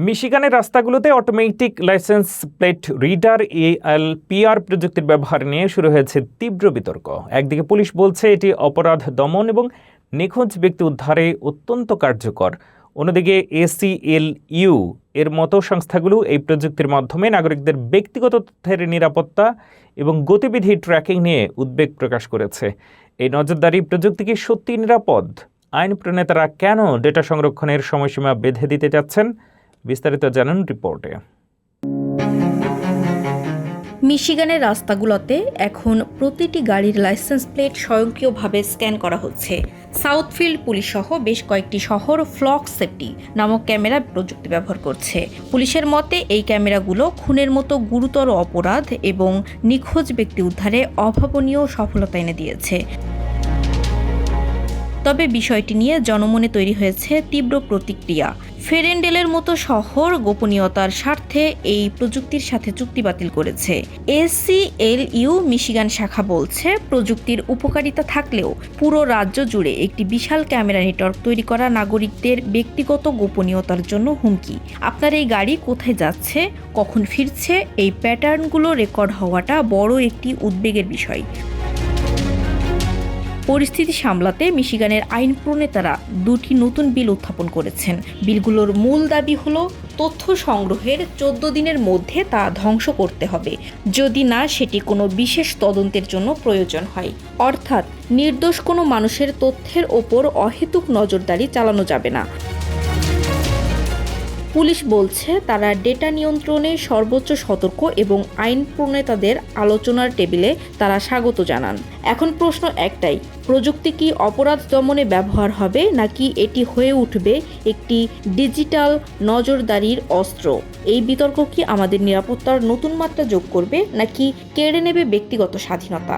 মিশিগানের রাস্তাগুলোতে automatic licence plate reader ALPR প্রযুক্তির ব্যবহার নিয়ে শুরু হয়েছে তীব্র বিতর্ক। একদিকে পুলিশ বলছে এটি অপরাধ দমন এবং নিখোঁজ ব্যক্তি উদ্ধারে অত্যন্ত কার্যকর, অন্যদিকে ACLU এর মতো সংস্থাগুলো এই প্রযুক্তির মাধ্যমে নাগরিকদের ব্যক্তিগত তথ্যের নিরাপত্তা এবং গতিবিধি ট্র্যাকিং নিয়ে উদ্বেগ প্রকাশ করেছে। এই নজরদারি প্রযুক্তি কি সত্যি নিরাপদ? আইন প্রণেতারা কেন ডেটা সংরক্ষণের সময়সীমা বেঁধে দিতে চাচ্ছেন? বিস্তারিত জানান রিপোর্টে। মিশিগানের রাস্তাগুলোতে এখন প্রতিটি গাড়ির লাইসেন্স প্লেট স্বয়ংক্রিয়ভাবে স্ক্যান করা হচ্ছে। সাউথফিল্ড পুলিশ সহ বেশ কয়েকটি শহর ফ্লক সেফটি নামক ক্যামেরা প্রযুক্তি ব্যবহার করছে। পুলিশের মতে এই ক্যামেরাগুলো খুনের মতো গুরুতর অপরাধ এবং নিখোঁজ ব্যক্তি উদ্ধারে অভাবনীয় সফলতা এনে দিয়েছে। তবে বিষয়টি নিয়ে জনমনে তৈরি হয়েছে তীব্র প্রতিক্রিয়া। ফেরেন্ডেলের মতো শহর গোপনীয়তার স্বার্থে এই প্রযুক্তির সাথে চুক্তি বাতিল করেছে। ACLU মিশিগান শাখা বলছে, প্রযুক্তির উপকারিতা থাকলেও পুরো রাজ্য জুড়ে একটি বিশাল ক্যামেরা নেটওয়ার্ক তৈরি করা নাগরিকদের ব্যক্তিগত গোপনীয়তার জন্য হুমকি। আপনার এই গাড়ি কোথায় যাচ্ছে, কখন ফিরছে, এই প্যাটার্নগুলো রেকর্ড হওয়াটা বড় একটি উদ্বেগের বিষয়। পরিস্থিতি সামলাতে মিশিগানের আইন প্রণেতারা দুটি নতুন বিল উত্থাপন করেছেন। বিলগুলোর মূল দাবি হলো তথ্য সংগ্রহের 14 দিনের মধ্যে তা ধ্বংস করতে হবে, যদি না সেটি কোনো বিশেষ তদন্তের জন্য প্রয়োজন হয়। অর্থাৎ নির্দোষ কোনো মানুষের তথ্যের ওপর অহেতুক নজরদারি চালানো যাবে না। পুলিশ বলছে তারা ডেটা নিয়ন্ত্রণে সর্বোচ্চ সতর্ক এবং আইন প্রণেতাদের আলোচনার টেবিলে তারা স্বাগত জানান। এখন প্রশ্ন একটাই, প্রযুক্তি কি অপরাধ দমনে ব্যবহার হবে নাকি এটি হয়ে উঠবে একটি ডিজিটাল নজরদারির অস্ত্র? এই বিতর্ক কি আমাদের নিরাপত্তার নতুন মাত্রা যোগ করবে নাকি কেড়ে নেবে ব্যক্তিগত স্বাধীনতা?